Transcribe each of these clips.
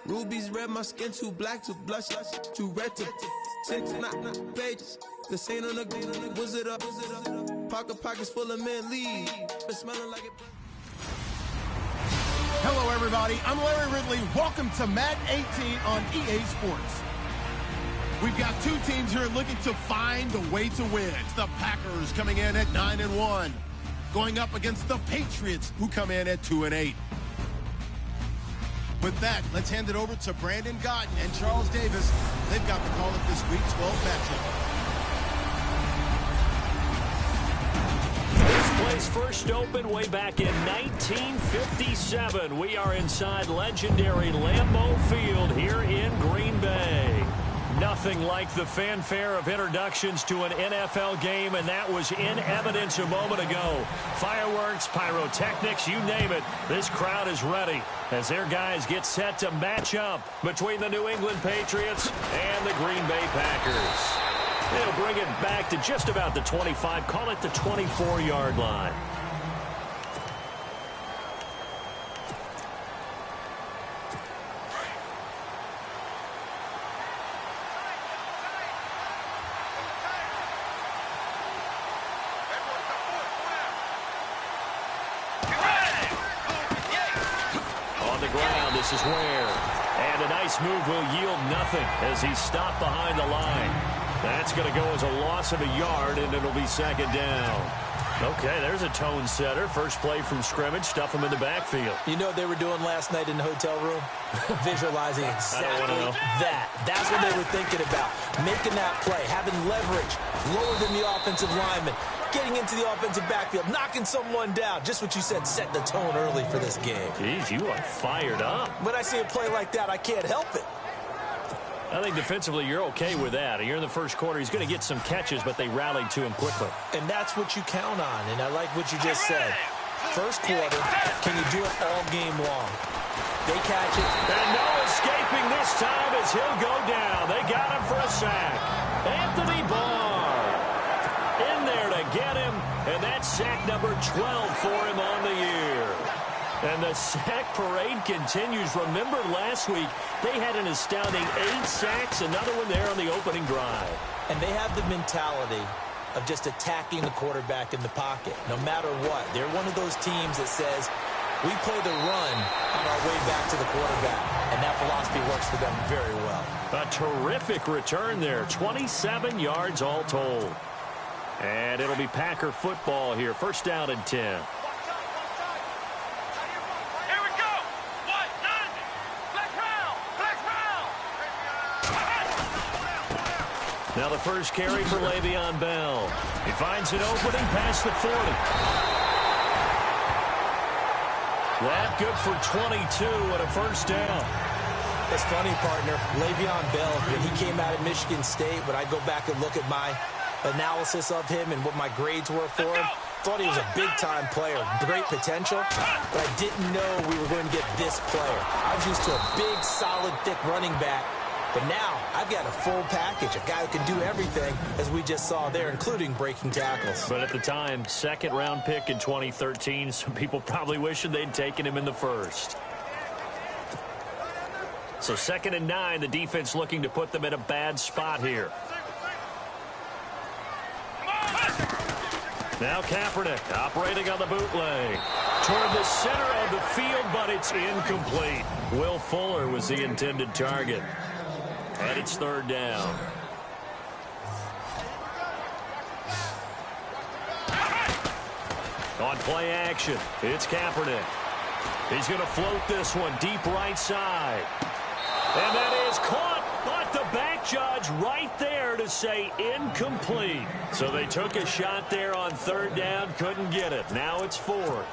Rubies red, my skin too black to blush, too red to six, not pages. This ain't on the wizard up. Pockets full of mint leaves. Been smelling like it. Hello, everybody. I'm Larry Ridley. Welcome to Madden 18 on EA Sports. We've got two teams here looking to find a way to win. It's the Packers coming in at 9-1, going up against the Patriots, who come in at 2-8. With that, let's hand it over to Brandon Gotton and Charles Davis. They've got the call of this Week 12 matchup. This place first opened way back in 1957. We are inside legendary Lambeau Field here in Green Bay. Nothing like the fanfare of introductions to an NFL game, and that was in evidence a moment ago. Fireworks, pyrotechnics, you name it. This crowd is ready as their guys get set to match up between the New England Patriots and the Green Bay Packers. They'll bring it back to just about the 25, call it the 24-yard line. This is where, and a nice move will yield nothing as he's stopped behind the line. That's going to go as a loss of a yard, and it'll be second down. Okay, there's a tone setter. First play from scrimmage, stuff him in the backfield. You know what they were doing last night in the hotel room? Visualizing exactly that. That's what they were thinking about. Making that play, having leverage, lower than the offensive lineman, getting into the offensive backfield, knocking someone down. Just what you said, set the tone early for this game. Jeez, you are fired up. When I see a play like that, I can't help it. I think defensively you're okay with that. Here in the first quarter, he's going to get some catches, but they rallied to him quickly. And that's what you count on, and I like what you just said. First quarter, can you do it all game long? They catch it. And no escaping this time as he'll go down. They got him for a sack. Anthony Barr in there to get him, and that's sack number 12 for him on the year. And the sack parade continues. Remember last week, they had an astounding 8 sacks, another one there on the opening drive. And they have the mentality of just attacking the quarterback in the pocket, no matter what. They're one of those teams that says, we play the run on our way back to the quarterback. And that philosophy works for them very well. A terrific return there, 27 yards all told. And it'll be Packer football here, first down and 10. Now the first carry for Le'Veon Bell. He finds an opening past the 40. That good for 22 and a first down. It's funny, partner. Le'Veon Bell, when he came out of Michigan State, when I go back and look at my analysis of him and what my grades were for him, thought he was a big-time player, great potential, but I didn't know we were going to get this player. I was used to a big, solid, thick running back. But now, I've got a full package, a guy who can do everything, as we just saw there, including breaking tackles. But at the time, second-round pick in 2013, some people probably wishing they'd taken him in the first. So 2nd and 9, the defense looking to put them in a bad spot here. Now Kaepernick operating on the bootleg. Toward the center of the field, but it's incomplete. Will Fuller was the intended target. And it's third down. On play action, it's Kaepernick. He's going to float this one deep right side. And that is caught, but the back judge right there to say incomplete. So they took a shot there on third down, couldn't get it. Now it's fourth.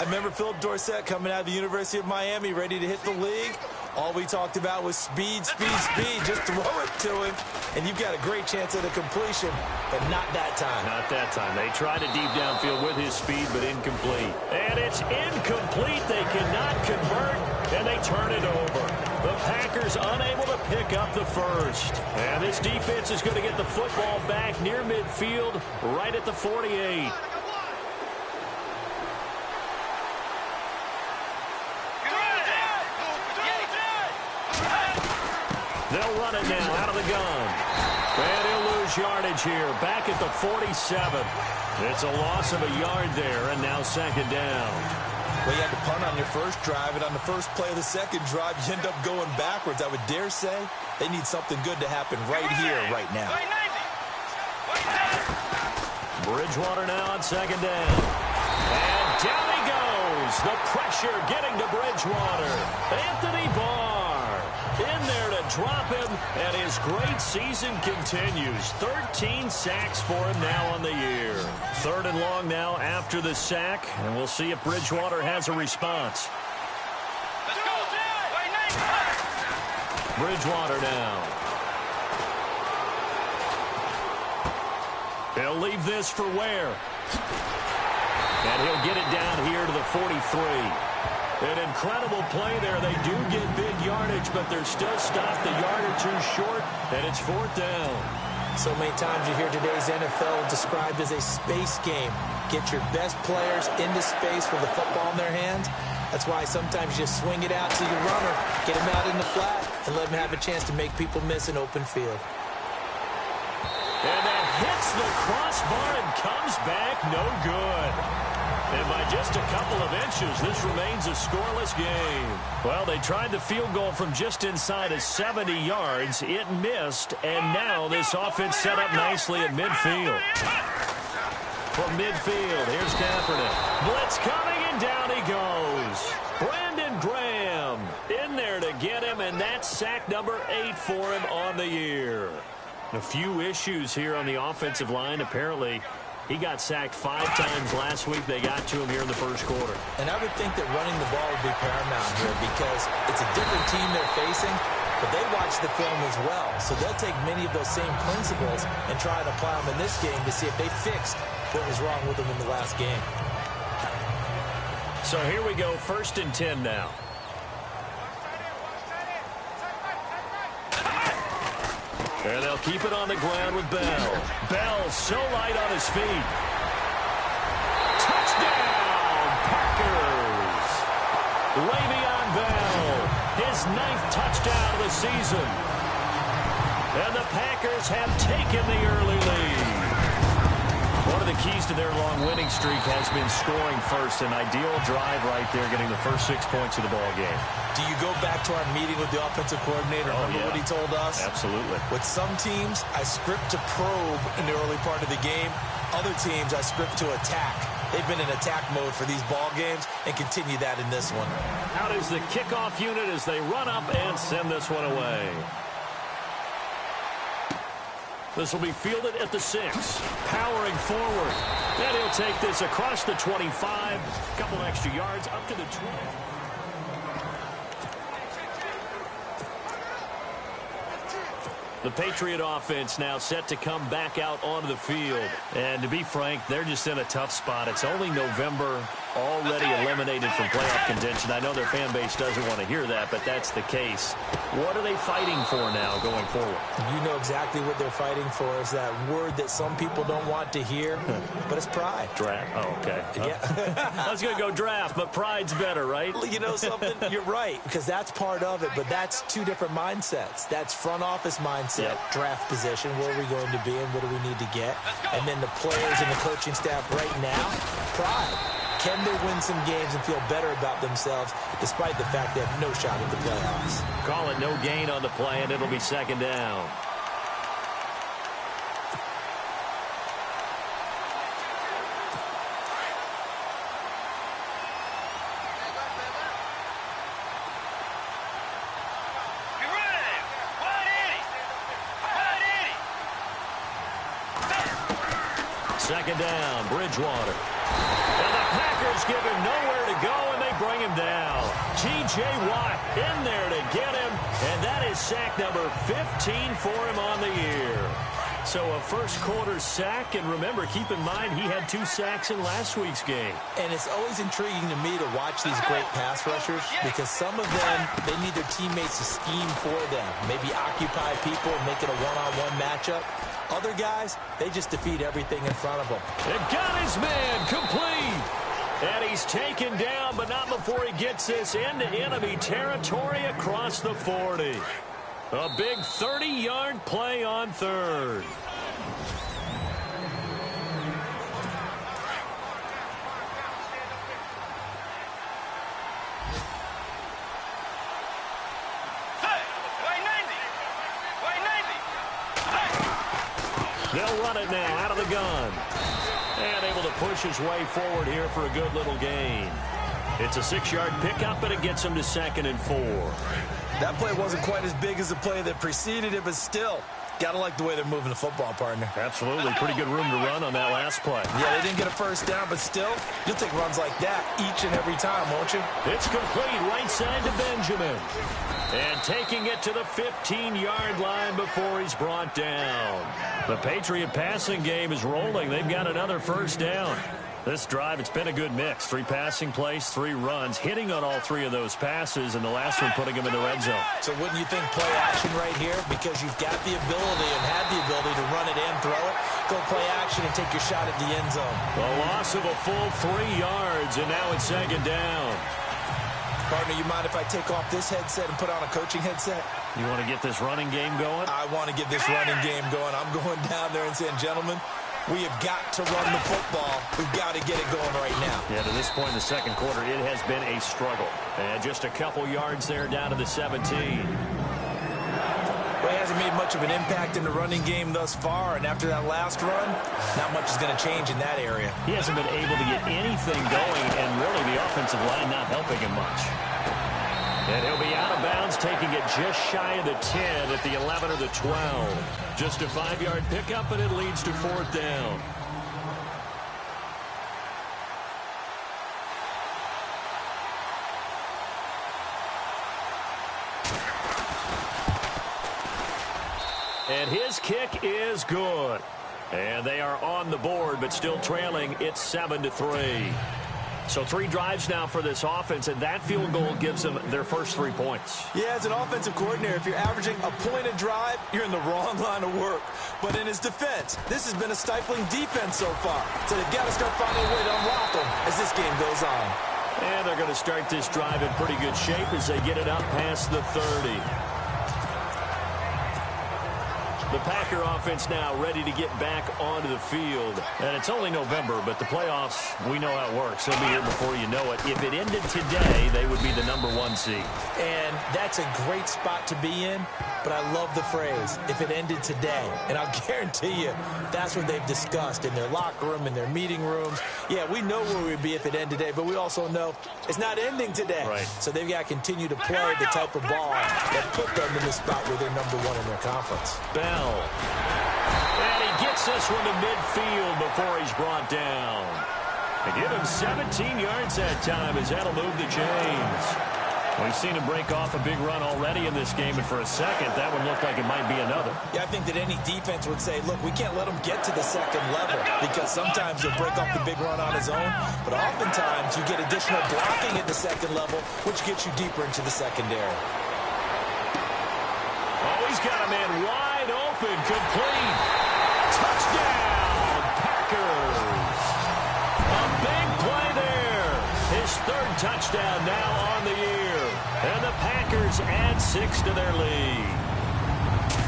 I remember Philip Dorsett coming out of the University of Miami, ready to hit the league. All we talked about was speed, speed, speed. Just throw it to him, and you've got a great chance at a completion, but not that time. Not that time. They tried a deep downfield with his speed, but incomplete. And it's incomplete. They cannot convert, and they turn it over. The Packers unable to pick up the first. And this defense is going to get the football back near midfield, right at the 48. They'll run it now out of the gun. And he'll lose yardage here. Back at the 47. It's a loss of a yard there, and now second down. Well, you had to punt on your first drive, and on the first play of the second drive, you end up going backwards. I would dare say they need something good to happen right here, right now. Bridgewater now on second down. And down he goes. The pressure getting to Bridgewater. Anthony Barr in there to drop him, and his great season continues. 13 sacks for him now on the year. Third and long now after the sack, and we'll see if Bridgewater has a response. Bridgewater now. He'll leave this for Ware. And he'll get it down here to the 43. An incredible play there. They do get big yardage, but they're still stopped a yard or two short, and it's fourth down. So many times you hear today's NFL described as a space game. Get your best players into space with the football in their hands. That's why sometimes you just swing it out to your runner, get him out in the flat, and let him have a chance to make people miss an open field. And that hits the crossbar and comes back no good. And by just a couple of inches, this remains a scoreless game. Well, they tried the field goal from just inside of 70 yards. It missed, and now this offense set up nicely at midfield. From midfield, here's Kaepernick. Blitz coming, and down he goes. Brandon Graham in there to get him, and that's sack number 8 for him on the year. A few issues here on the offensive line. Apparently, he got sacked 5 times last week. They got to him here in the first quarter. And I would think that running the ball would be paramount here because it's a different team they're facing, but they watch the film as well. So they'll take many of those same principles and try and apply them in this game to see if they fixed what was wrong with them in the last game. So here we go, 1st and 10 now. And they'll keep it on the ground with Bell. Bell so light on his feet. Touchdown, Packers. Le'Veon Bell, his 9th touchdown of the season. And the Packers have taken the early lead. One of the keys to their long winning streak has been scoring first. An ideal drive right there, getting the first 6 points of the ball game. Do you go back to our meeting with the offensive coordinator? Remember what he told us? Absolutely. With some teams, I script to probe in the early part of the game. Other teams, I script to attack. They've been in attack mode for these ball games and continue that in this one. Out is the kickoff unit as they run up and send this one away. This will be fielded at the 6. Powering forward. And he'll take this across the 25. A couple extra yards up to the 20. The Patriot offense now set to come back out onto the field. And to be frank, they're just in a tough spot. It's only November, already eliminated from playoff contention. I know their fan base doesn't want to hear that, but that's the case. What are they fighting for now going forward? You know exactly what they're fighting for. Is that word that some people don't want to hear, but it's pride. Draft. Oh, okay. Yeah. I was going to go draft, but pride's better, right? You know something? You're right, because that's part of it, but that's 2 different mindsets. That's front office mindset, draft position, where are we going to be and what do we need to get? And then the players and the coaching staff right now, pride. Can they win some games and feel better about themselves despite the fact they have no shot at the playoffs? Call it no gain on the play, and it'll be second down. Second down, Bridgewater. And the Packers give him nowhere to go, and they bring him down. T.J. Watt in there to get him, and that is sack number 15 for him on the year. So a first quarter sack, and remember, keep in mind, he had 2 sacks in last week's game. And it's always intriguing to me to watch these great pass rushers because some of them, they need their teammates to scheme for them, maybe occupy people and make it a one-on-one matchup. Other guys, they just defeat everything in front of them. And got his man complete. And he's taken down, but not before he gets this into enemy territory across the 40. A big 30-yard play on third. They'll run it now out of the gun. And able to push his way forward here for a good little gain. It's a 6-yard pickup, and it gets him to 2nd and 4. That play wasn't quite as big as the play that preceded it, but still, gotta like the way they're moving the football, partner. Absolutely. Pretty good room to run on that last play. Yeah, they didn't get a first down, but still, you'll take runs like that each and every time, won't you? It's complete right side to Benjamin. And taking it to the 15-yard line before he's brought down. The Patriot passing game is rolling. They've got another first down. This drive, it's been a good mix. 3 passing plays, 3 runs, hitting on all 3 of those passes, and the last one putting him in the red zone. So wouldn't you think play action right here? Because you've got the ability and had the ability to run it and throw it. Go play action and take your shot at the end zone. A loss of a full 3 yards, and now it's 2nd down. Partner, you mind if I take off this headset and put on a coaching headset? You want to get this running game going? I want to get this running game going. I'm going down there and saying, gentlemen, we have got to run the football. We've got to get it going right now. Yeah, to this point in the second quarter, it has been a struggle. And just a couple yards there down to the 17. Well, he hasn't made much of an impact in the running game thus far, and after that last run, not much is going to change in that area. He hasn't been able to get anything going, and really the offensive line not helping him much. And he'll be out of bounds, taking it just shy of the 10 at the 11 or the 12. Just a 5-yard pickup, and it leads to 4th down. And his kick is good. And they are on the board, but still trailing. It's 7-3. So 3 drives now for this offense, and that field goal gives them their first 3 points. Yeah, as an offensive coordinator, if you're averaging a point a drive, you're in the wrong line of work. But in his defense, this has been a stifling defense so far. So they've got to start finding a way to unlock them as this game goes on. And they're going to start this drive in pretty good shape as they get it up past the 30. The Packer offense now ready to get back onto the field. And it's only November, but the playoffs, we know how it works. They'll be here before you know it. If it ended today, they would be the #1 seed. And that's a great spot to be in, but I love the phrase, if it ended today. And I'll guarantee you, that's what they've discussed in their locker room, in their meeting rooms. Yeah, we know where we'd be if it ended today, but we also know it's not ending today. Right. So they've got to continue to play the type of ball that put them in the spot where they're #1 in their conference. Bell. And he gets this one to midfield before he's brought down. They give him 17 yards that time as that'll move the chains. We've seen him break off a big run already in this game, and for a second, that one looked like it might be another. Yeah, I think that any defense would say, look, we can't let him get to the second level because sometimes he'll break off the big run on his own, but oftentimes you get additional blocking at the second level, which gets you deeper into the secondary. Oh, he's got a man wide open, complete. Touchdown, Packers. A big play there. His 3rd touchdown now on the year. And the Packers add 6 to their lead.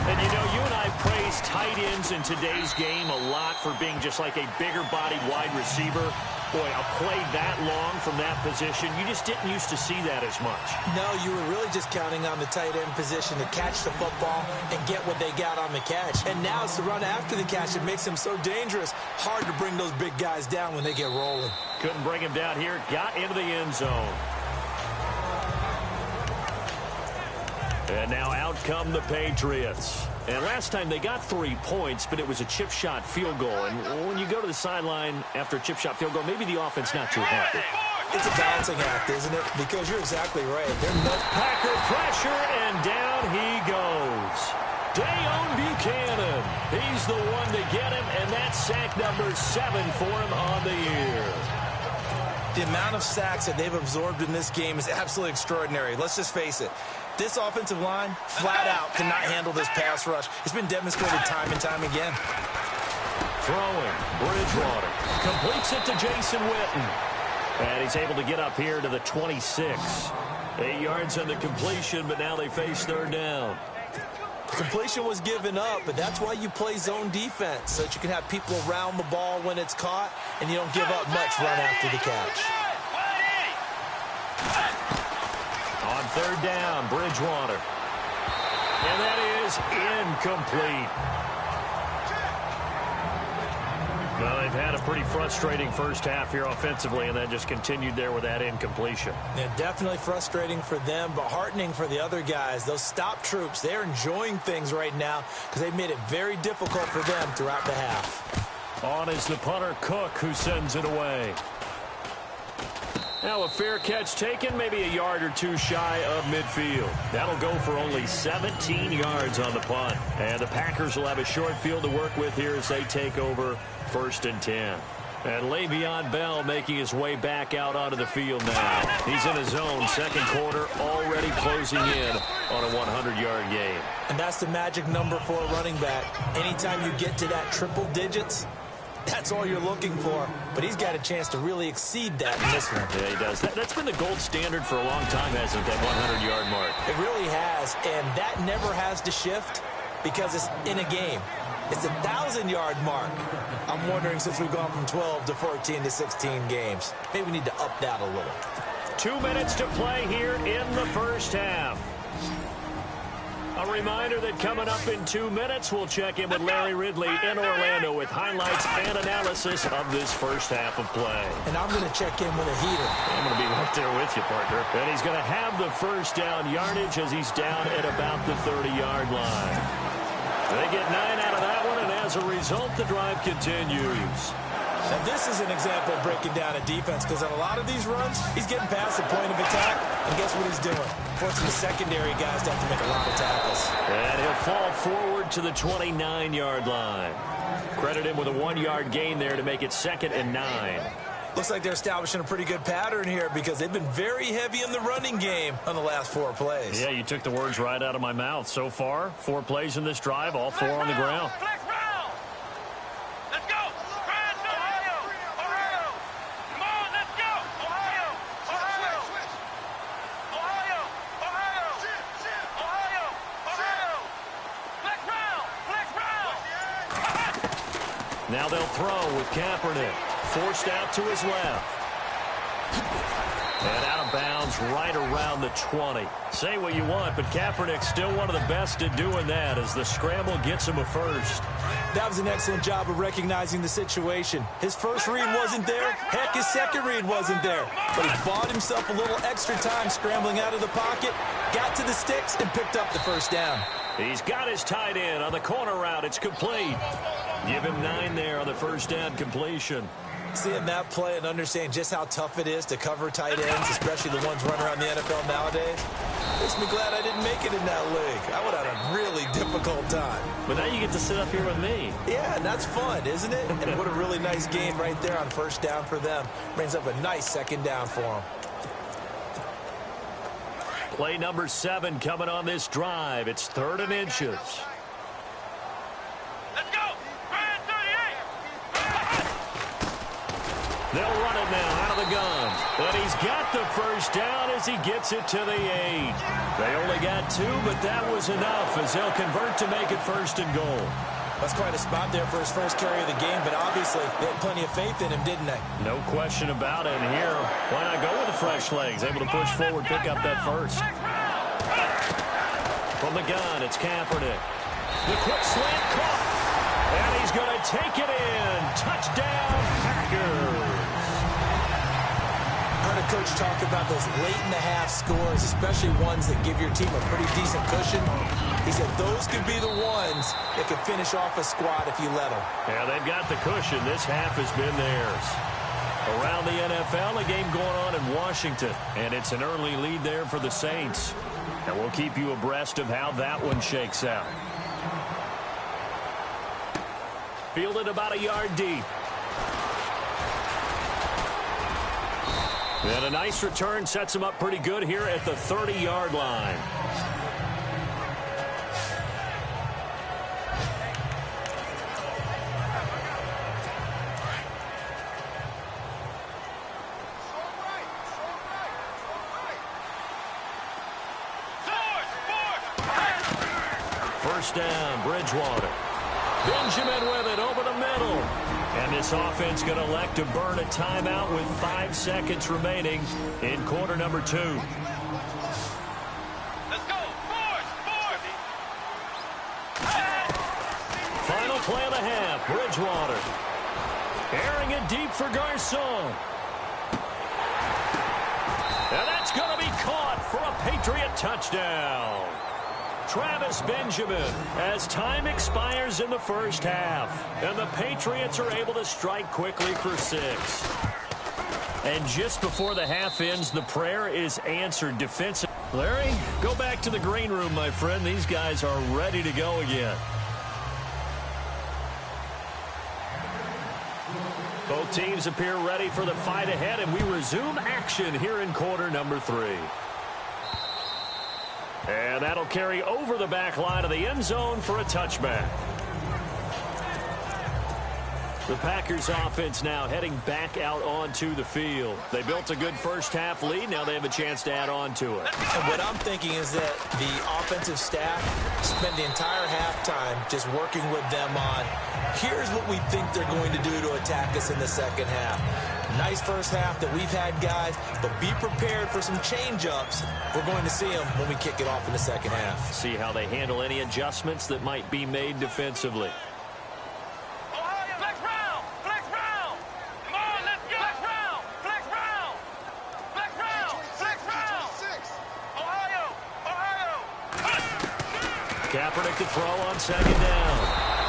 And you know, you and I praise tight ends in today's game a lot for being just like a bigger-bodied wide receiver. Boy, a play that long from that position, you just didn't used to see that as much. No, you were really just counting on the tight end position to catch the football and get what they got on the catch. And now it's the run after the catch that makes them so dangerous. Hard to bring those big guys down when they get rolling. Couldn't bring him down here. Got into the end zone. And now out come the Patriots. And last time they got 3 points, but it was a chip shot field goal. And when you go to the sideline after a chip shot field goal, maybe the offense not too happy. It's a balancing act, isn't it? Because you're exactly right. Packer pressure, and down he goes. Dayon Buchanan. He's the one to get him, and that's sack number 7 for him on the year. The amount of sacks that they've absorbed in this game is absolutely extraordinary. Let's just face it. This offensive line, flat out, cannot handle this pass rush. It's been demonstrated time and time again. Throwing, Bridgewater. Completes it to Jason Witten. And he's able to get up here to the 26. 8 yards on the completion, but now they face 3rd down. Completion was given up, but that's why you play zone defense, so that you can have people around the ball when it's caught, and you don't give up much run after the catch. On third down, Bridgewater. And that is incomplete. Well, they've had a pretty frustrating first half here offensively, and then just continued there with that incompletion. Yeah, definitely frustrating for them, but heartening for the other guys. Those stop troops, they're enjoying things right now because they've made it very difficult for them throughout the half. On is the punter, Cook, who sends it away. Now a fair catch taken, maybe a yard or two shy of midfield. That'll go for only 17 yards on the punt. And the Packers will have a short field to work with here as they take over 1st and 10. And Le'Veon Bell making his way back out onto the field now. He's in his zone, second quarter, already closing in on a 100-yard game. And that's the magic number for a running back. Anytime you get to that triple digits, that's all you're looking for. But he's got a chance to really exceed that in this one. Yeah, he does. That's been the gold standard for a long time, hasn't it, that 100-yard mark? It really has, and that never has to shift because it's in a game. It's a 1,000-yard mark. I'm wondering, since we've gone from 12 to 14 to 16 games, maybe we need to up that a little. 2 minutes to play here in the first half. A reminder that coming up in 2 minutes, we'll check in with Larry Ridley in Orlando with highlights and analysis of this first half of play. And I'm going to check in with a heater. I'm going to be right there with you, partner. And he's going to have the first down yardage as he's down at about the 30-yard line. They get 9 out of that one, and as a result, the drive continues. Now, this is an example of breaking down a defense because on a lot of these runs, he's getting past the point of attack, and guess what he's doing? Forcing the secondary guys to have to make a lot of tackles. And he'll fall forward to the 29-yard line. Credit him with a 1-yard gain there to make it 2nd and 9. Looks like they're establishing a pretty good pattern here because they've been very heavy in the running game on the last 4 plays. Yeah, you took the words right out of my mouth. So far, 4 plays in this drive, all 4 on the ground. Now they'll throw with Kaepernick. Forced out to his left. And out of bounds right around the 20. Say what you want, but Kaepernick's still one of the best at doing that as the scramble gets him a first. That was an excellent job of recognizing the situation. His first read wasn't there. Heck, his second read wasn't there. But he bought himself a little extra time scrambling out of the pocket, got to the sticks, and picked up the first down. He's got his tight end on the corner route. It's complete. Give him 9 there on the first down completion. Seeing that play and understanding just how tough it is to cover tight ends, especially the ones running around the NFL nowadays, makes me glad I didn't make it in that league. I would have had a really difficult time. But now you get to sit up here with me. Yeah, and that's fun, isn't it? And what a really nice game right there on first down for them. Brings up a nice second down for them. Play number 7 coming on this drive. It's 3rd and inches. They'll run it now out of the gun. But he's got the first down as he gets it to the 8. They only got 2, but that was enough as they'll convert to make it 1st and goal. That's quite a spot there for his first carry of the game, but obviously they had plenty of faith in him, didn't they? No question about it. And here, why not go with the fresh legs? Able to push forward, pick up that first. From the gun, it's Kaepernick. The quick slant caught. And he's going to take it in. Touchdown, Packers. Heard a coach talk about those late-in-the-half scores, especially ones that give your team a pretty decent cushion. He said those could be the ones that could finish off a squad if you let them. Yeah, they've got the cushion. This half has been theirs. Around the NFL, a game going on in Washington, and it's an early lead there for the Saints. And we'll keep you abreast of how that one shakes out. Fielded about a yard deep. And a nice return sets him up pretty good here at the 30-yard line. first down. Bridgewater. Benjamin with it over the middle. And this offense going to elect to burn a timeout with 5 seconds remaining in quarter number 2. Let's go. Fourth. Final play of the half. Bridgewater. Airing it deep for Garcon. And that's going to be caught for a Patriot touchdown. Travis Benjamin, as time expires in the first half, and the Patriots are able to strike quickly for 6. And just before the half ends, the prayer is answered. Defensive. Larry, go back to the green room, my friend. These guys are ready to go again. Both teams appear ready for the fight ahead, and we resume action here in quarter number 3. And that'll carry over the back line of the end zone for a touchback. The Packers offense now heading back out onto the field. They built a good first half lead. Now they have a chance to add on to it. And what I'm thinking is that the offensive staff spent the entire halftime just working with them on, here's what we think they're going to do to attack us in the second half. Nice first half that we've had, guys, but be prepared for some change-ups. We're going to see them when we kick it off in the second half. See how they handle any adjustments that might be made defensively. Kaepernick to throw on second down.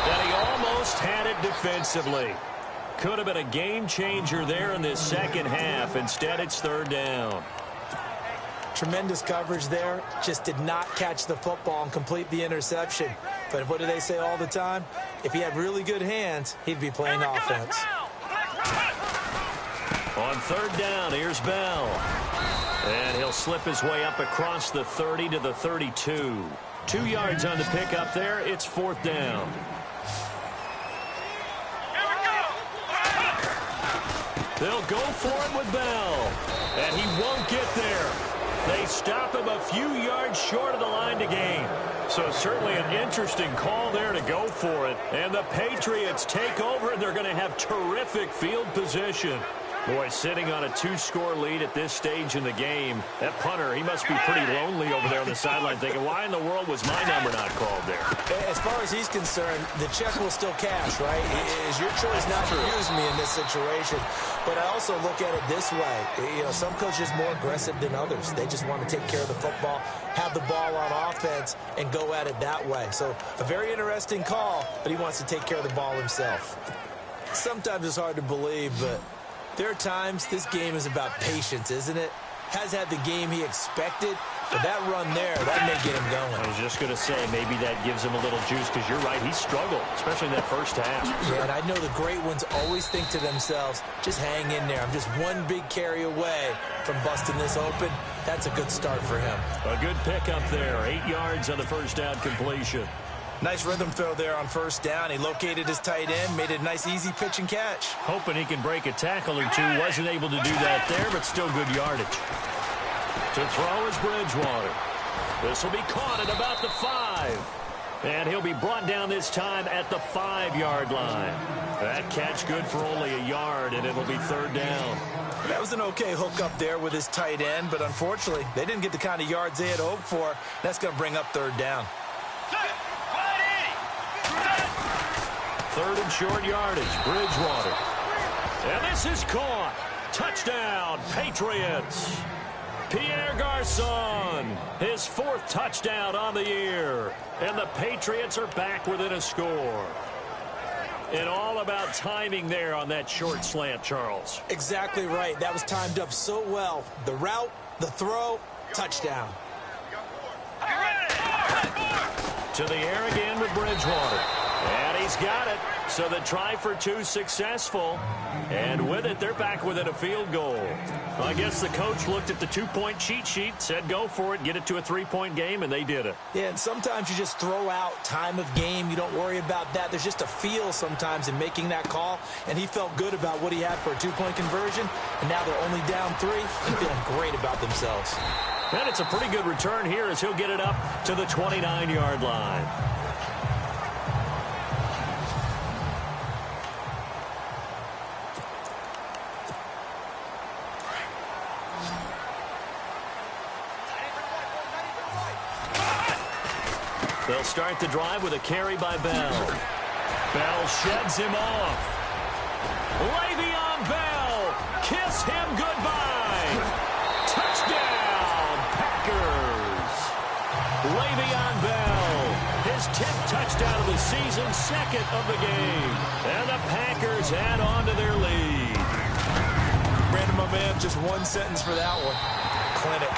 And he almost had it defensively. Could have been a game changer there in this second half. Instead, it's third down. Tremendous coverage there. Just did not catch the football and complete the interception. But what do they say all the time? If he had really good hands, he'd be playing offense. On third down, here's Bell. And he'll slip his way up across the 30 to the 32. 2 yards on the pickup there. It's fourth down. They'll go for it with Bell. And he won't get there. They stop him a few yards short of the line to gain. So certainly an interesting call there to go for it. And the Patriots take over, and they're going to have terrific field position. Boy, sitting on a 2-score lead at this stage in the game, that punter, he must be pretty lonely over there on the sideline thinking, why in the world was my number not called there? As far as he's concerned, the check will still cash, right? It is your choice not to use me in this situation. But I also look at it this way. You know, some coaches are more aggressive than others. They just want to take care of the football, have the ball on offense, and go at it that way. So a very interesting call, but he wants to take care of the ball himself. Sometimes it's hard to believe, but there are times this game is about patience, isn't it? Has had the game he expected, but that run there, that may get him going. I was just going to say, maybe that gives him a little juice, because you're right, he struggled, especially in that first half. Yeah, and I know the great ones always think to themselves, just hang in there. I'm just one big carry away from busting this open. That's a good start for him. A good pickup there, 8 yards on the first down completion. Nice rhythm throw there on first down. He located his tight end, made it a nice, easy pitch and catch. Hoping he can break a tackle or two. Wasn't able to do that there, but still good yardage. To throw is Bridgewater. This will be caught at about the 5. And he'll be brought down this time at the 5-yard line. That catch good for only a yard, and it'll be third down. That was an okay hook up there with his tight end, but unfortunately, they didn't get the kind of yards they had hoped for. That's going to bring up third down. Third and short yardage, Bridgewater. And this is caught. Touchdown, Patriots. Pierre Garcon, his 4th touchdown on the year. And the Patriots are back within a score. And all about timing there on that short slant, Charles. Exactly right. That was timed up so well. The route, the throw, touchdown. To the air again with Bridgewater. And he's got it. So the try for 2 successful. And with it, they're back within a field goal. I guess the coach looked at the 2-point cheat sheet, said go for it, get it to a 3-point game, and they did it. Yeah, and sometimes you just throw out time of game. You don't worry about that. There's just a feel sometimes in making that call. And he felt good about what he had for a 2-point conversion. And now they're only down 3 and feeling great about themselves. And it's a pretty good return here as he'll get it up to the 29-yard line. They'll start the drive with a carry by Bell. Bell sheds him off. Le'Veon Bell, kiss him goodbye. Touchdown, Packers. Le'Veon Bell, his 10th touchdown of the season, second of the game. And the Packers add on to their lead. Brandon, my man, just one sentence for that one. Clinic.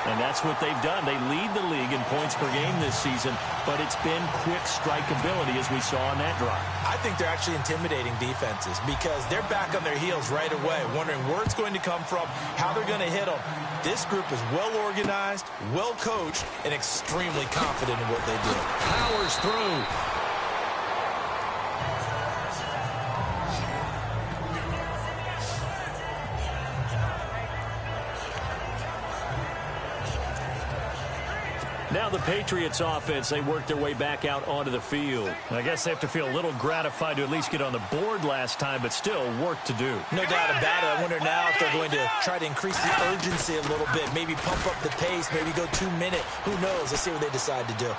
And that's what they've done. They lead the league in points per game this season, but it's been quick strikeability as we saw on that drive. I think they're actually intimidating defenses because they're back on their heels right away, wondering where it's going to come from, how they're going to hit them. This group is well organized, well coached, and extremely confident in what they do. Powers through. Now the Patriots offense, they work their way back out onto the field. I guess they have to feel a little gratified to at least get on the board last time, but still work to do. No doubt about it. I wonder now if they're going to try to increase the urgency a little bit, maybe pump up the pace, maybe go 2-minute. Who knows? Let's see what they decide to do.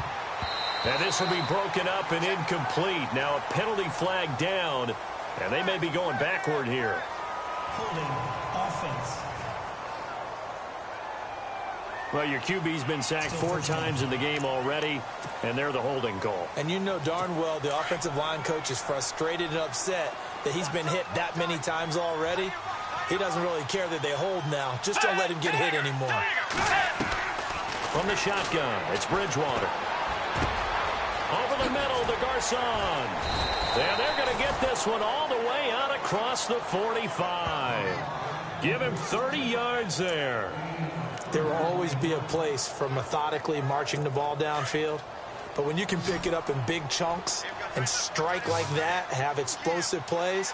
And this will be broken up and incomplete. Now a penalty flag down, and they may be going backward here. Holding offense. Well, your QB's been sacked 4 times in the game already, and they're the holding call. And you know darn well the offensive line coach is frustrated and upset that he's been hit that many times already. He doesn't really care that they hold now. Just don't let him get hit anymore. From the shotgun, it's Bridgewater. Over the middle to Garcon. And they're going to get this one all the way out across the 45. Give him 30 yards there. There will always be a place for methodically marching the ball downfield. But when you can pick it up in big chunks and strike like that, have explosive plays,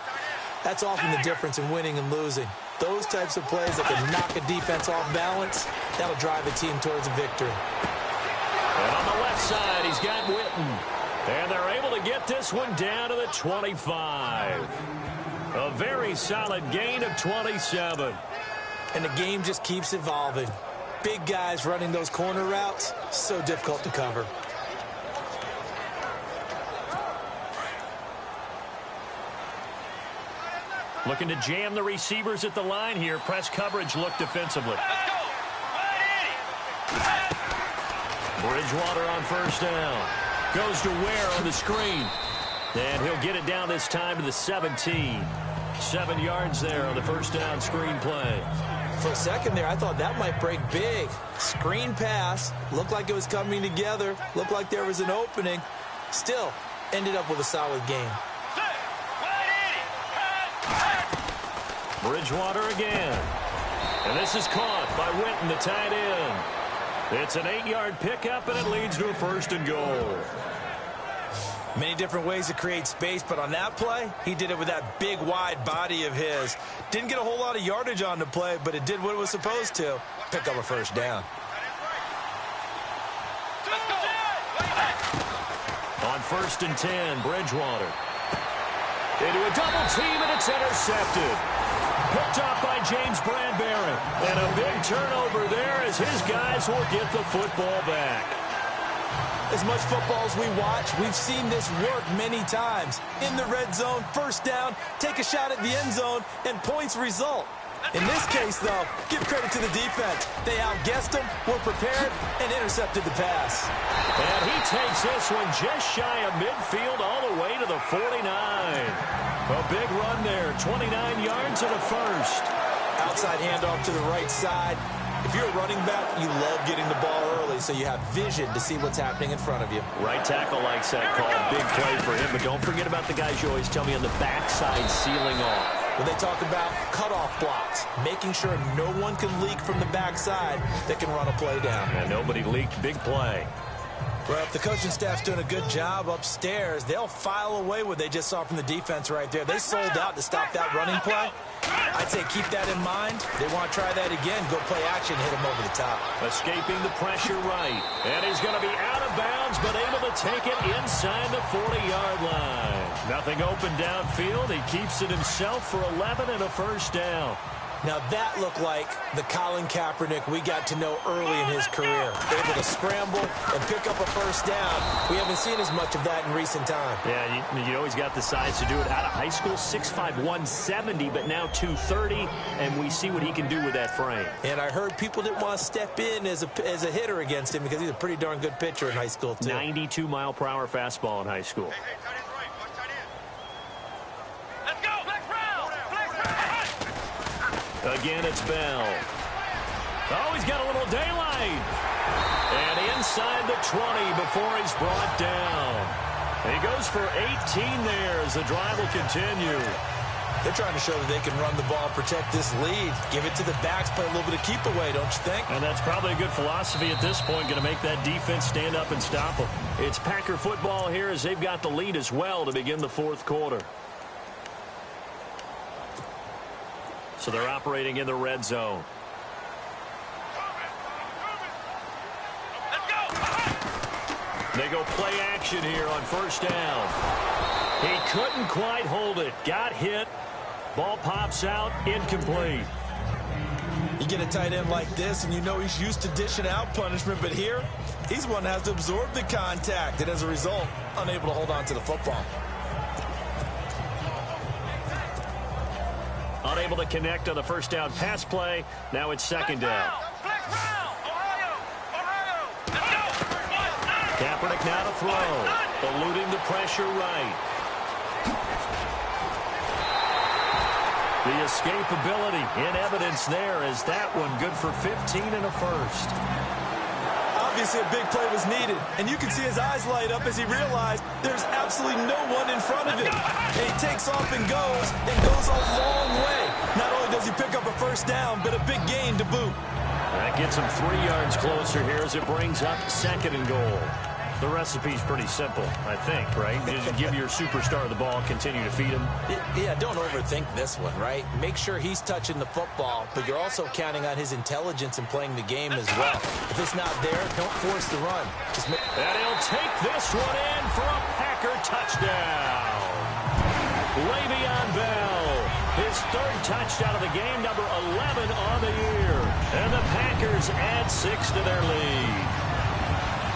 that's often the difference in winning and losing. Those types of plays that can knock a defense off balance, that'll drive a team towards a victory. And on the left side, he's got Witten. And they're able to get this one down to the 25. A very solid gain of 27. And the game just keeps evolving. Big guys running those corner routes, so difficult to cover. Looking to jam the receivers at the line here. Press coverage look defensively. Bridgewater on first down. Goes to Ware on the screen. And he'll get it down this time to the 17. 7 yards there on the first down screen play. For a second there, I thought that might break big. Screen pass. Looked like it was coming together. Looked like there was an opening. Still, ended up with a solid game. Bridgewater again. And this is caught by Witten, the tight end. It's an 8-yard pickup, and it leads to a first and goal. Many different ways to create space, but on that play, he did it with that big, wide body of his. Didn't get a whole lot of yardage on the play, but it did what it was supposed to. Pick up a first down. On first and 10, Bridgewater. Into a double team, and it's intercepted. Picked up by James Bradbury. And a big turnover there as his guys will get the football back. As much football as we watch, we've seen this work many times. In the red zone, first down, take a shot at the end zone, and points result. In this case, though, give credit to the defense. They outguessed them, were prepared, and intercepted the pass. And he takes this one just shy of midfield all the way to the 49. A big run there, 29 yards and a first. Outside handoff to the right side. If you're a running back, you love getting the ball early so you have vision to see what's happening in front of you. Right tackle likes that call. Big play for him, but don't forget about the guys you always tell me on the backside sealing off. When they talk about cutoff blocks, making sure no one can leak from the backside that can run a play down. And nobody leaked. Big play. Well, if the coaching staff's doing a good job upstairs, they'll file away what they just saw from the defense right there. They sold out to stop that running play. I'd say keep that in mind. They want to try that again. Go play action, hit him over the top. Escaping the pressure right. And he's going to be out of bounds, but able to take it inside the 40-yard line. Nothing open downfield. He keeps it himself for 11 and a first down. Now that looked like the Colin Kaepernick we got to know early in his career. Able to scramble and pick up a first down. We haven't seen as much of that in recent time. Yeah, you know he's got the size to do it. Out of high school, 6'5", 170, but now 230, and we see what he can do with that frame. And I heard people didn't want to step in as a hitter against him because he's a pretty darn good pitcher in high school, too. 92-mile-per-hour fastball in high school. Again, it's Bell. Oh, he's got a little daylight. And inside the 20 before he's brought down. He goes for 18 there as the drive will continue. They're trying to show that they can run the ball, protect this lead. Give it to the backs, play a little bit of keep away, don't you think? And that's probably a good philosophy at this point, going to make that defense stand up and stop them. It's Packer football here as they've got the lead as well to begin the fourth quarter. So they're operating in the red zone. They go play action here on first down. He couldn't quite hold it. Got hit. Ball pops out. Incomplete. You get a tight end like this, and you know he's used to dishing out punishment, but here, he's one that has to absorb the contact, and as a result, unable to hold on to the football. Unable to connect on the first down pass play. Now it's second down. Kaepernick now to throw. Eluding the pressure right. The escapability in evidence there as that one good for 15 and a first. Obviously a big play was needed, and you can see his eyes light up as he realized there's absolutely no one in front of him. And he takes off and goes a long way. Not only does he pick up a first down, but a big gain to boot. That gets him 3 yards closer here as it brings up second and goal. The recipe's pretty simple, I think, right? Just give your superstar the ball, continue to feed him. Yeah, don't overthink this one, right? Make sure he's touching the football, but you're also counting on his intelligence in playing the game as well. If it's not there, don't force the run. And he'll take this one in for a Packer touchdown. Le'Veon Bell, his third touchdown of the game, number 11 on the year. And the Packers add 6 to their lead.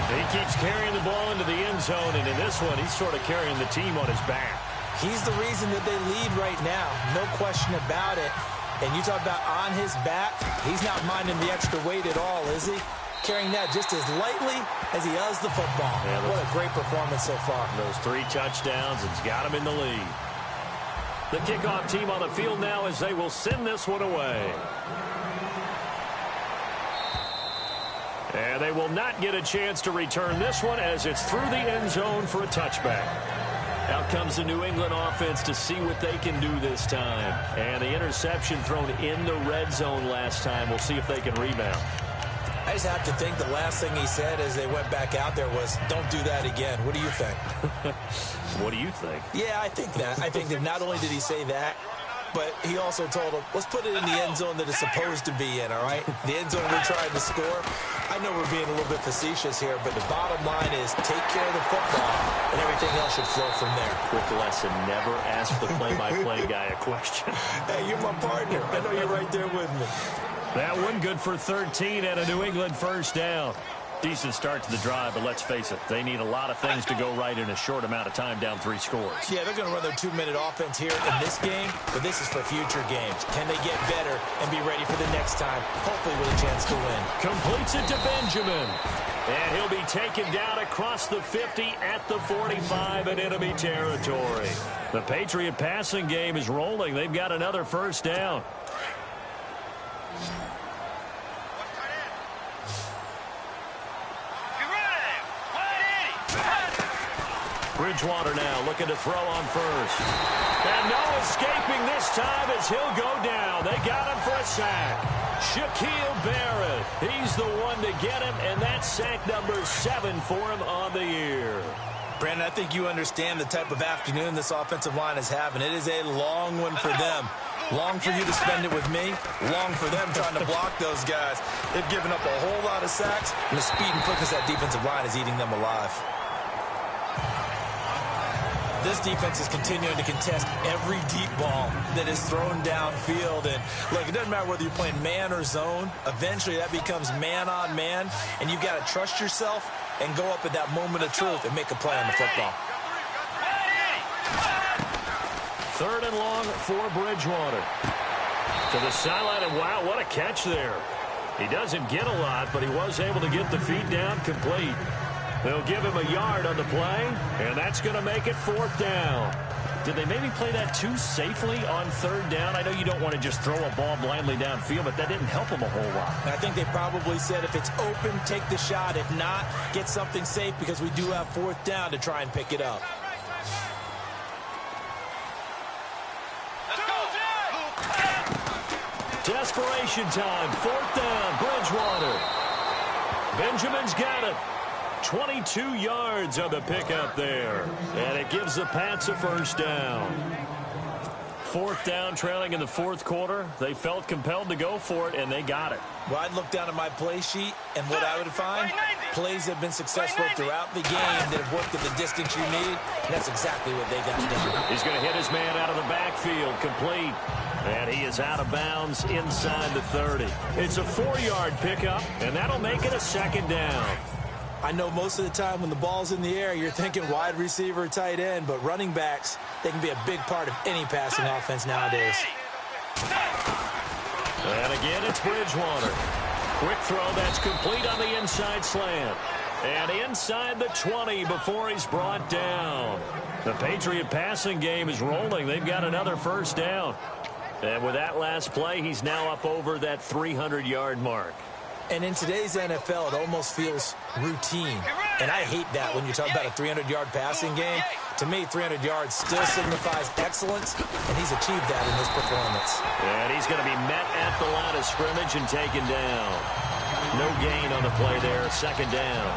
He keeps carrying the ball into the end zone, and in this one, he's sort of carrying the team on his back. He's the reason that they lead right now, no question about it. And you talk about on his back, he's not minding the extra weight at all, is he? Carrying that just as lightly as he does the football. Yeah, what a great performance so far. Those 3 touchdowns, it's got him in the lead. The kickoff team on the field now as they will send this one away. And they will not get a chance to return this one as it's through the end zone for a touchback. Out comes the New England offense to see what they can do this time. And the interception thrown in the red zone last time. We'll see if they can rebound. I just have to think the last thing he said as they went back out there was, don't do that again. What do you think? What do you think? Yeah, I think that. I think that not only did he say that, but he also told him, let's put it in the end zone that it's supposed to be in, all right? The end zone we're trying to score. I know we're being a little bit facetious here, but the bottom line is take care of the football, and everything else should flow from there. Quick lesson, never ask the play-by-play guy a question. Hey, you're my partner. I know you're right there with me. That one good for 13 and a New England first down. Decent start to the drive, but let's face it, they need a lot of things to go right in a short amount of time down 3 scores. Yeah, they're going to run their 2-minute offense here in this game, but this is for future games. Can they get better and be ready for the next time, hopefully with a chance to win? Completes it to Benjamin. And he'll be taken down across the 50 at the 45 in enemy territory. The Patriot passing game is rolling. They've got another first down. Bridgewater now looking to throw on first. And no escaping this time as he'll go down. They got him for a sack. Shaquille Barrett, he's the one to get him, and that's sack number 7 for him on the year. Brandon, I think you understand the type of afternoon this offensive line is having. It is a long one for them. Long for you to spend it with me. Long for them trying to block those guys. They've given up a whole lot of sacks, and the speed and quickness of that defensive line is eating them alive. This defense is continuing to contest every deep ball that is thrown downfield. And look, it doesn't matter whether you're playing man or zone. Eventually, that becomes man on man, and you've got to trust yourself and go up at that moment of truth and make a play on the football. 3rd and long for Bridgewater. To the sideline, and wow, what a catch there. He doesn't get a lot, but he was able to get the feet down complete. They'll give him a yard on the play, and that's going to make it 4th down. Did they maybe play that too safely on 3rd down? I know you don't want to just throw a ball blindly downfield, but that didn't help them a whole lot. I think they probably said if it's open, take the shot. If not, get something safe because we do have 4th down to try and pick it up. Desperation time, 4th down, Bridgewater. Benjamin's got it. 22 yards on the pickup there. And it gives the Pats a 1st down. 4th down, trailing in the 4th quarter. They felt compelled to go for it, and they got it. Well, I'd look down at my play sheet, and what I would find, plays have been successful throughout the game that have worked at the distance you need, and that's exactly what they got done. He's going to hit his man out of the backfield, complete. And he is out of bounds inside the 30. It's a 4-yard pickup, and that'll make it a 2nd down. I know most of the time when the ball's in the air, you're thinking wide receiver, tight end, but running backs, they can be a big part of any passing offense nowadays. And again, it's Bridgewater. Quick throw that's complete on the inside slant. And inside the 20 before he's brought down. The Patriot passing game is rolling. They've got another 1st down. And with that last play, he's now up over that 300-yard mark. And in today's NFL, it almost feels routine. And I hate that when you talk about a 300-yard passing game. To me, 300 yards still signifies excellence, and he's achieved that in this performance. And he's going to be met at the line of scrimmage and taken down. No gain on the play there, 2nd down.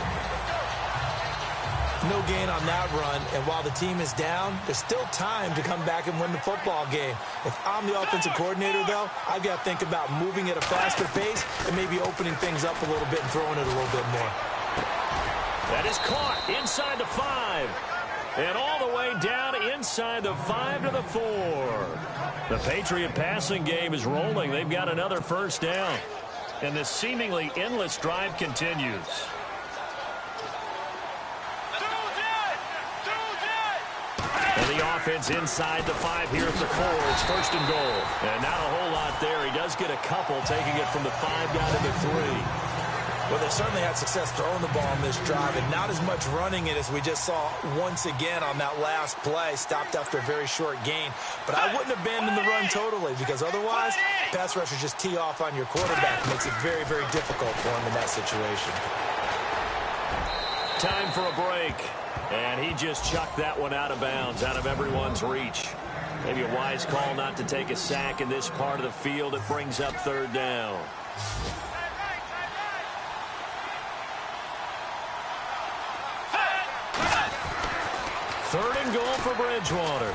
No gain on that run, and while the team is down, there's still time to come back and win the football game. If I'm the offensive coordinator, though, I've got to think about moving at a faster pace and maybe opening things up a little bit and throwing it a little bit more. That is caught inside the 5. And all the way down inside the 5 to the 4. The Patriot passing game is rolling. They've got another 1st down. And this seemingly endless drive continues. And the offense inside the 5 here at the 4. It's 1st and goal. And not a whole lot there. He does get a couple, taking it from the 5 down to the 3. Well, they've certainly had success throwing the ball on this drive, and not as much running it as we just saw once again on that last play. Stopped after a very short gain. But I wouldn't abandon the run totally, because otherwise, pass rushers just tee off on your quarterback. Makes it very, very difficult for him in that situation. Time for a break. And he just chucked that one out of bounds, out of everyone's reach. Maybe a wise call not to take a sack in this part of the field. It brings up 3rd down. Third and goal for Bridgewater.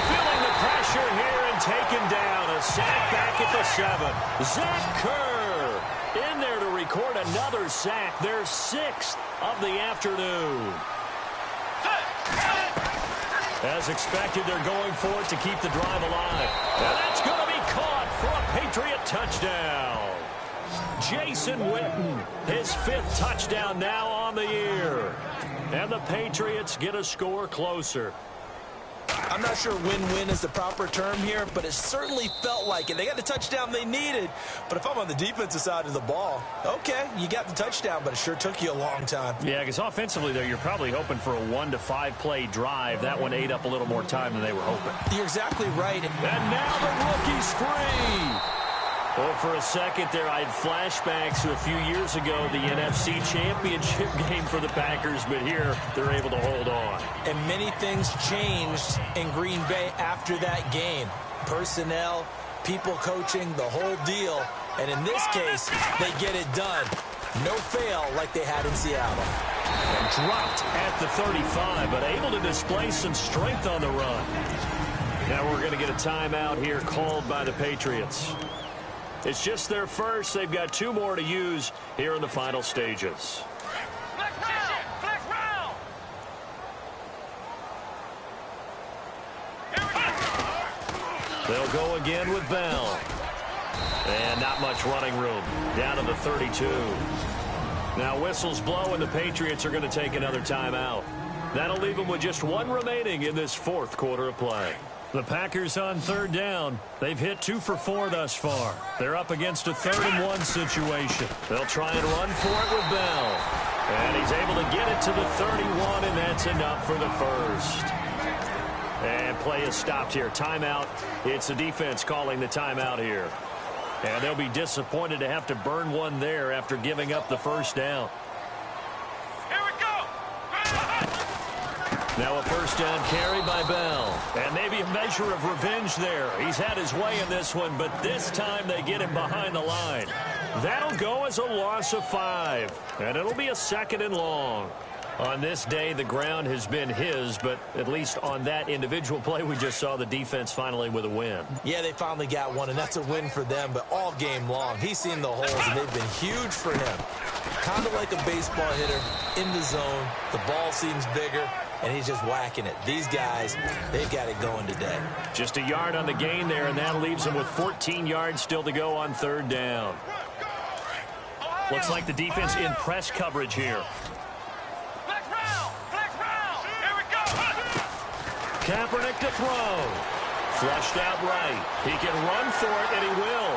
Feeling the pressure here and taken down. A sack back at the 7. Zach Kerr in there to record another sack. Their 6th of the afternoon. As expected, they're going for it to keep the drive alive. And that's going to be caught for a Patriot touchdown. Jason Witten, his 5th touchdown now on the year. And the Patriots get a score closer. I'm not sure win-win is the proper term here, but it certainly felt like it. They got the touchdown they needed, but if I'm on the defensive side of the ball, okay, you got the touchdown, but it sure took you a long time. Yeah, because offensively there, you're probably hoping for a 1 to 5 play drive. That one ate up a little more time than they were hoping. You're exactly right. And now the rookie's free. Well, for a second there, I had flashbacks to a few years ago, the NFC Championship game for the Packers, but here they're able to hold on. And many things changed in Green Bay after that game. Personnel, people coaching, the whole deal. And in this case, they get it done. No fail like they had in Seattle. And dropped at the 35, but able to display some strength on the run. Now we're going to get a timeout here called by the Patriots. It's just their first. They've got 2 more to use here in the final stages. They'll go again with Bell. And not much running room. Down to the 32. Now whistles blow and the Patriots are going to take another timeout. That'll leave them with just 1 remaining in this 4th quarter of play. The Packers on 3rd down. They've hit 2 for 4 thus far. They're up against a 3rd and 1 situation. They'll try and run for it with Bell. And he's able to get it to the 31, and that's enough for the first. And play is stopped here. Timeout. It's the defense calling the timeout here. And they'll be disappointed to have to burn one there after giving up the first down. Here we go. Now a first down carry by Bell. And maybe a measure of revenge there. He's had his way in this one, but this time they get him behind the line. That'll go as a loss of 5. And it'll be a 2nd and long. On this day, the ground has been his, but at least on that individual play, we just saw the defense finally with a win. Yeah, they finally got one, and that's a win for them, but all game long, he's seen the holes, and they've been huge for him. Kind of like a baseball hitter, in the zone, the ball seems bigger, and he's just whacking it. These guys, they've got it going today. Just a yard on the gain there, and that leaves him with 14 yards still to go on 3rd down. Looks like the defense in press coverage here. Kaepernick to throw. Flushed out right. He can run for it, and he will.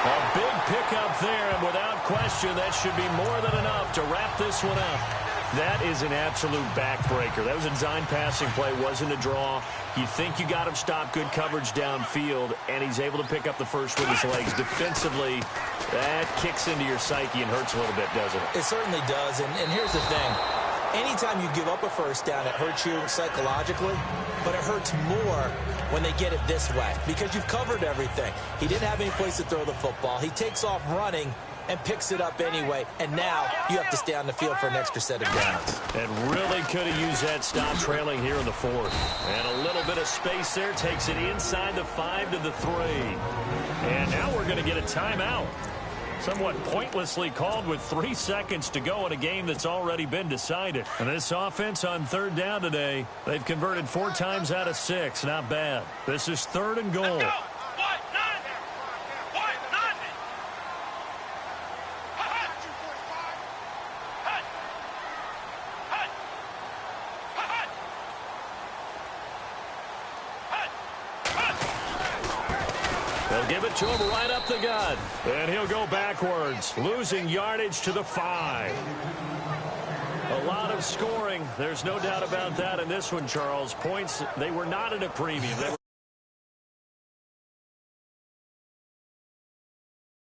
A big pickup there, and without question, that should be more than enough to wrap this one up. That is an absolute backbreaker. That was a design passing play, wasn't a draw. You think you got him stopped, good coverage downfield, and he's able to pick up the first with his legs. Defensively, that kicks into your psyche and hurts a little bit, doesn't it? It certainly does, and here's the thing. Anytime you give up a first down, it hurts you psychologically, but it hurts more when they get it this way because you've covered everything. He didn't have any place to throw the football. He takes off running and picks it up anyway, and now you have to stay on the field for an extra set of downs. And really could have used that stop trailing here in the 4th. And a little bit of space there takes it inside the 5 to the 3. And now we're going to get a timeout. Somewhat pointlessly called with 3 seconds to go in a game that's already been decided. And this offense on 3rd down today, they've converted 4 times out of 6. Not bad. This is 3rd and goal. They'll give it to him right up the gut. And he'll go backwards, losing yardage to the 5. A lot of scoring. There's no doubt about that in this one, Charles. Points, they were not at a premium. They were